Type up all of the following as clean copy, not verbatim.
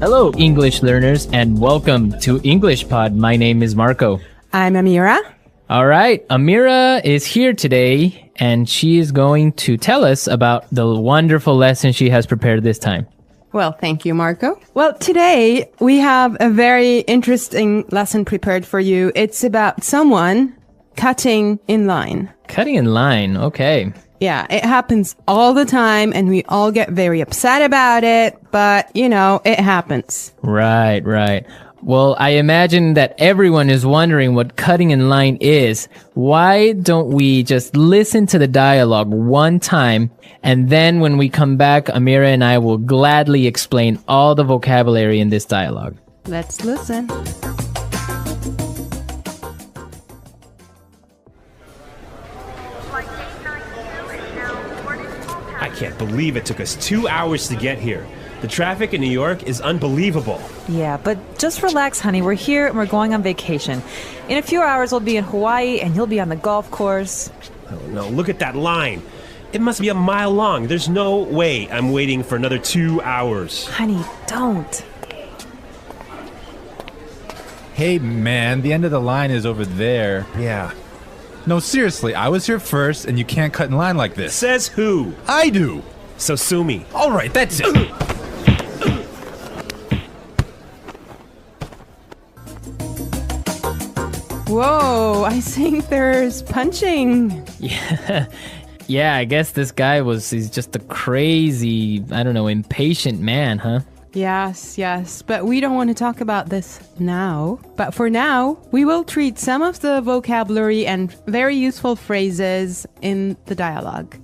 Hello, English learners, and welcome to English Pod. My name is Marco. I'm Amira. All right, Amira is here today, and she is going to tell us about the wonderful lesson she has prepared this time. Well, thank you, Marco. Well, today we have a very interesting lesson prepared for you. It's about someone cutting in line. Cutting in line, okay. Yeah, it happens all the time and we all get very upset about it, but it happens. Right. Well, I imagine that everyone is wondering what cutting in line is. Why don't we just listen to the dialogue one time, and then when we come back, Amira and I will gladly explain all the vocabulary in this dialogue. Let's listen. I can't believe it took us 2 hours to get here. The traffic in New York is unbelievable. Yeah, but just relax, honey. We're here and we're going on vacation. In a few hours, we'll be in Hawaii and you'll be on the golf course. Oh no, look at that line. It must be a mile long. There's no way I'm waiting for another 2 hours. Honey, don't. Hey, man, the end of the line is over there. Yeah. No, seriously, I was here first, and you can't cut in line like this. Says who? I do. So sue me. All right, that's it. Whoa, I think there's punching. Yeah, I guess this guy he's just a crazy, impatient man, huh? Yes, but we don't want to talk about this now. But for now, we will treat some of the vocabulary and very useful phrases in the dialogue.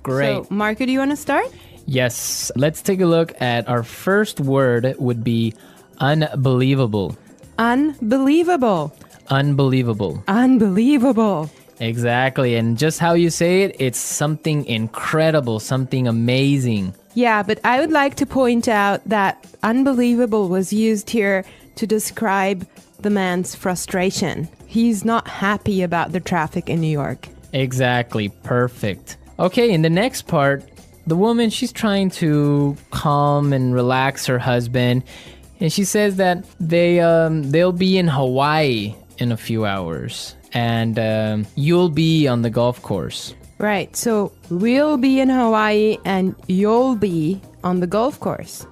Great. So, Marco, do you want to start? Yes, let's take a look at our first word would be unbelievable. Unbelievable. Unbelievable. Unbelievable. Exactly, and just how you say it, it's something incredible, something amazing. Yeah, but I would like to point out that unbelievable was used here to describe the man's frustration. He's not happy about the traffic in New York. Exactly, perfect. Okay, in the next part, the woman, she's trying to calm and relax her husband, and she says that they'll be in Hawaii in a few hours, and you'll be on the golf course. Right, so we'll be in Hawaii and you'll be on the golf course.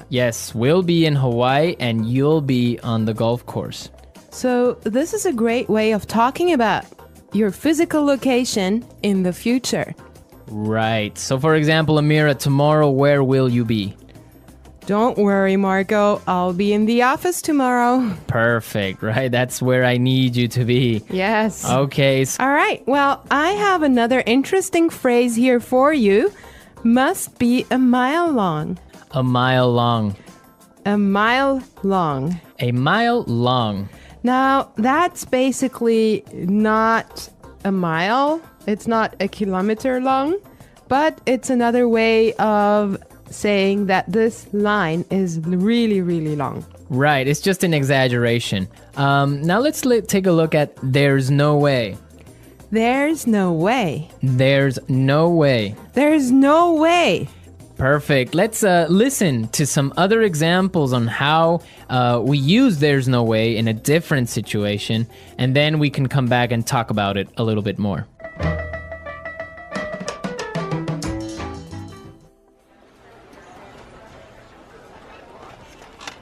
Yes, we'll be in Hawaii and you'll be on the golf course. So this is a great way of talking about your physical location in the future. Right. So for example, Amira, tomorrow, where will you be? Don't worry, Marco. I'll be in the office tomorrow. Perfect, right? That's where I need you to be. Yes. Okay. All right. Well, I have another interesting phrase here for you. Must be a mile long. A mile long. A mile long. A mile long. Now, that's basically not a mile. It's not a kilometer long, but it's another way of saying that this line is really, really long. Right, it's just an exaggeration. Now let's take a look at there's no way. There's no way. There's no way. There's no way. Perfect. Let's listen to some other examples on how we use there's no way in a different situation, and then we can come back and talk about it a little bit more.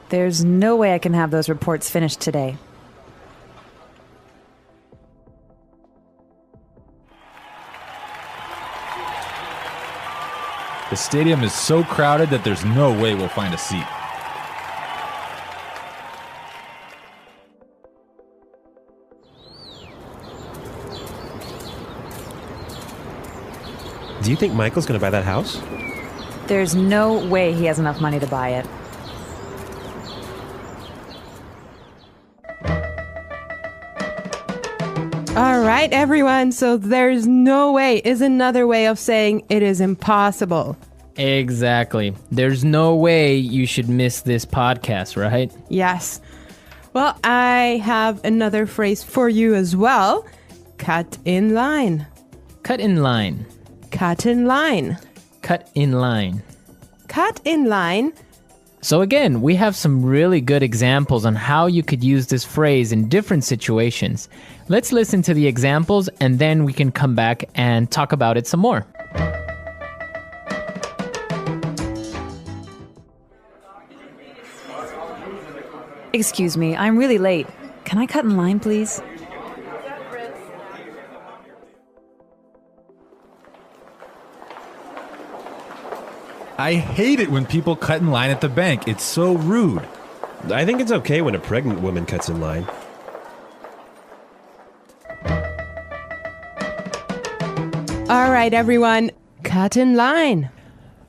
There's no way I can have those reports finished today. The stadium is so crowded that there's no way we'll find a seat. Do you think Michael's gonna buy that house? There's no way he has enough money to buy it. All right, everyone. So there's no way is another way of saying it is impossible. Exactly. There's no way you should miss this podcast, right? Yes. Well, I have another phrase for you as well. Cut in line. Cut in line. Cut in line. Cut in line. Cut in line. So again, we have some really good examples on how you could use this phrase in different situations. Let's listen to the examples and then we can come back and talk about it some more. Excuse me, I'm really late. Can I cut in line, please? I hate it when people cut in line at the bank. It's so rude. I think it's okay when a pregnant woman cuts in line. All right, everyone, cut in line.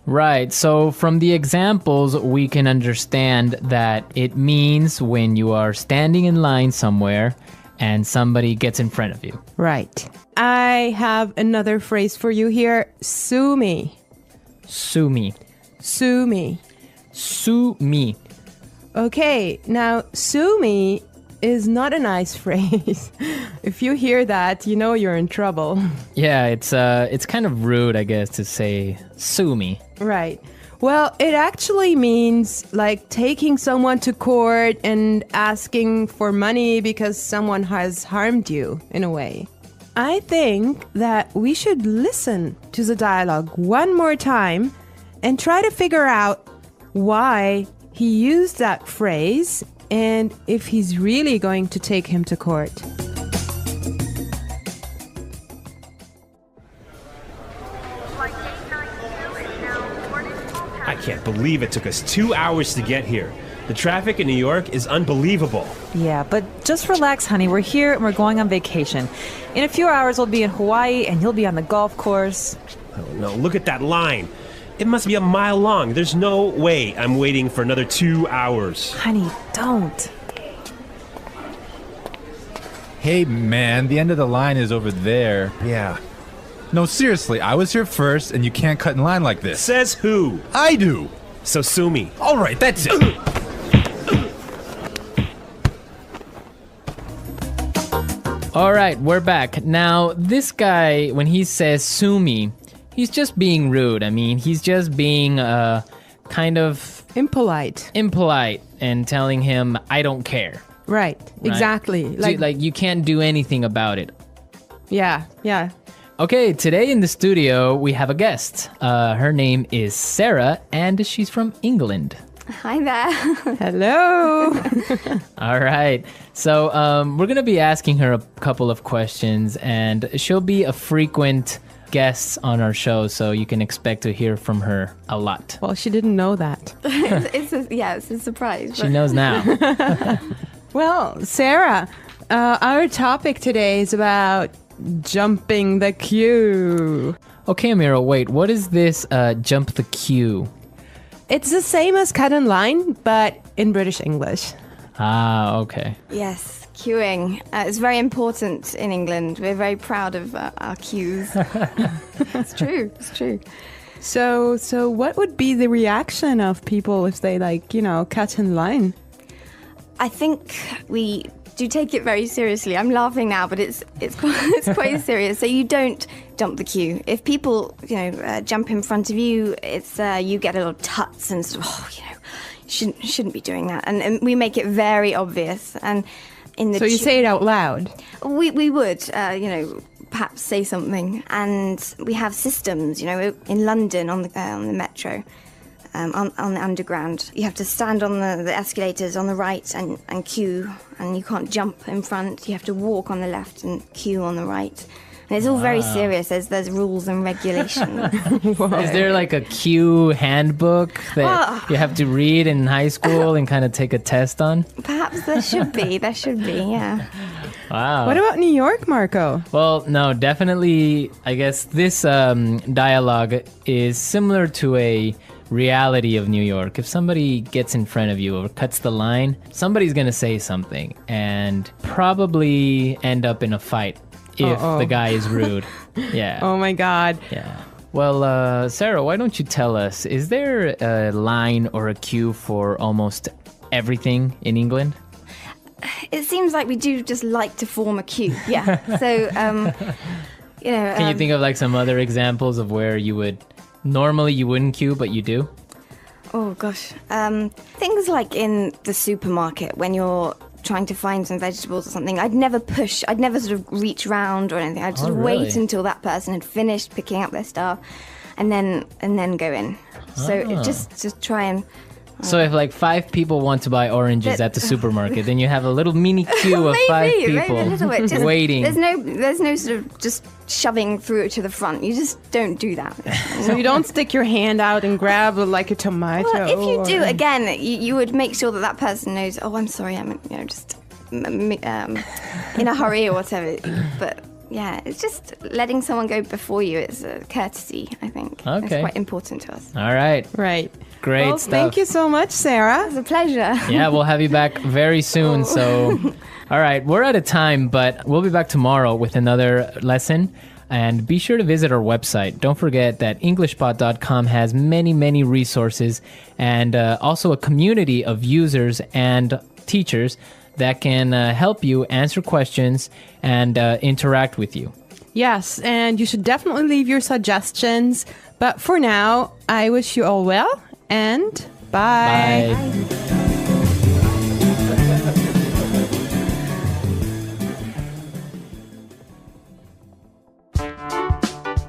Right, so from the examples, we can understand that it means when you are standing in line somewhere and somebody gets in front of you. Right. I have another phrase for you here. Sue me. Sue me. Sue me. Sue me. Okay, now sue me is not a nice phrase. If you hear that, you know you're in trouble. Yeah, it's kind of rude, I guess, to say sue me. Right. Well, it actually means like taking someone to court and asking for money because someone has harmed you in a way. I think that we should listen to the dialogue one more time and try to figure out why he used that phrase and if he's really going to take him to court. I can't believe it took us 2 hours to get here. The traffic in New York is unbelievable. Yeah, but just relax, honey. We're here and we're going on vacation. In a few hours, we'll be in Hawaii and you'll be on the golf course. Oh no, look at that line. It must be a mile long. There's no way I'm waiting for another 2 hours. Honey, don't. Hey, man, the end of the line is over there. Yeah. No, seriously, I was here first, and you can't cut in line like this. Says who? I do. So sue me. All right, that's it. All right, we're back. Now, this guy, when he says sue me, he's just being rude. I mean, he's just being kind of Impolite. impolite and telling him, I don't care. Right. Exactly. Like you can't do anything about it. Yeah. Okay, today in the studio, we have a guest. Her name is Sarah, and she's from England. Hi there. Hello. All right. So we're going to be asking her a couple of questions, and she'll be a frequent guest on our show, so you can expect to hear from her a lot. Well, she didn't know that. it's a surprise. She knows now. Well, Sarah, our topic today is about jumping the queue. Okay, Amira, wait. What is this jump the queue? It's the same as cut in line, but in British English. Ah, okay. Yes, queuing. It's very important in England. We're very proud of our queues. It's true. So what would be the reaction of people if they cut in line? I think we do take it very seriously. I'm laughing now, but it's quite serious. So you don't jump the queue. If people jump in front of you, it's you get a little tuts and sort of you shouldn't be doing that. And we make it very obvious. And in the so you say it out loud. We would perhaps say something. And we have systems. In London on the metro. On the underground, you have to stand on the escalators on the right and queue, and you can't jump in front. You have to walk on the left and queue on the right. And it's all very serious. There's rules and regulations. Is there like a queue handbook that you have to read in high school and kind of take a test on? Perhaps there should be, yeah. Wow. What about New York, Marco? Well, no, definitely, I guess this dialogue is similar to a reality of New York. If somebody gets in front of you or cuts the line, somebody's going to say something and probably end up in a fight if the guy is rude. Yeah. Oh my God. Yeah. Well, Sarah, why don't you tell us, is there a line or a queue for almost everything in England? It seems like we do just like to form a queue. Yeah. So, Can you think of like some other examples of where you would normally you wouldn't queue, but you do? Oh gosh. Things like in the supermarket when you're trying to find some vegetables or something, I'd never sort of reach round or anything. I'd just really? wait until that person had finished picking up their stuff and then go in. So just try and So if like 5 people want to buy oranges at the supermarket, then you have a little mini queue of 5 maybe people a little bit. Just, waiting. There's no sort of just shoving through it to the front. You just don't do that. So you don't stick your hand out and grab like a tomato. Well, if you do, or- again, you would make sure that person knows. Oh, I'm sorry, I'm just in a hurry or whatever. But yeah, it's just letting someone go before you. It's a courtesy, I think. It's Okay. quite important to us. All right. Right. Great Well, stuff. thank you so much, Sarah. It's a pleasure. Yeah, we'll have you back very soon. So, all right, we're out of time, but we'll be back tomorrow with another lesson. And be sure to visit our website. Don't forget that EnglishPod.com has many, many resources and also a community of users and teachers that can help you answer questions and interact with you. Yes, and you should definitely leave your suggestions. But for now, I wish you all well and bye. Bye.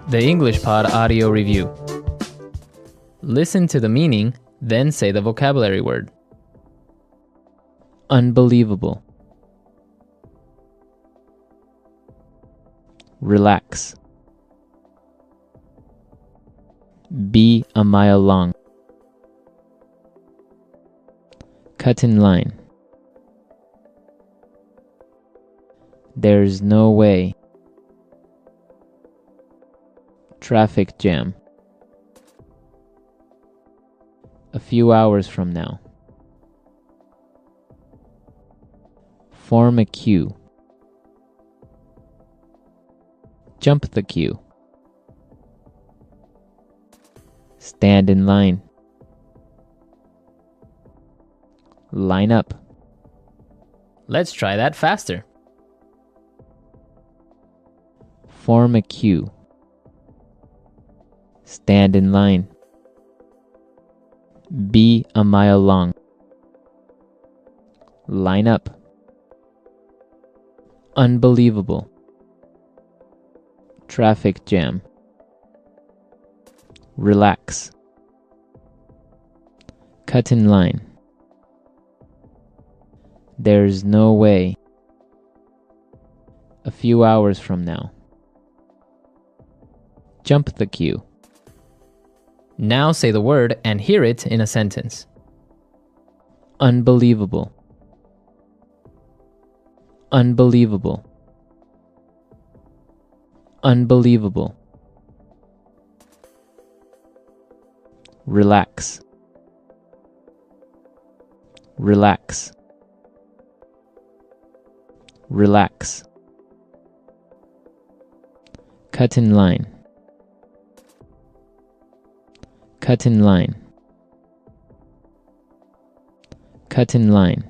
The English Pod Audio Review. Listen to the meaning, then say the vocabulary word. Unbelievable. Relax. Be a mile long. Cut in line. There's no way. Traffic jam. A few hours from now. Form a queue. Jump the queue. Stand in line. Line up. Let's try that faster. Form a queue. Stand in line. Be a mile long. Line up. Unbelievable. Traffic jam. Relax. Cut in line. There's no way. A few hours from now. Jump the queue. Now say the word and hear it in a sentence. Unbelievable. Unbelievable. Unbelievable. Relax. Relax. Relax. Cut in line. Cut in line. Cut in line.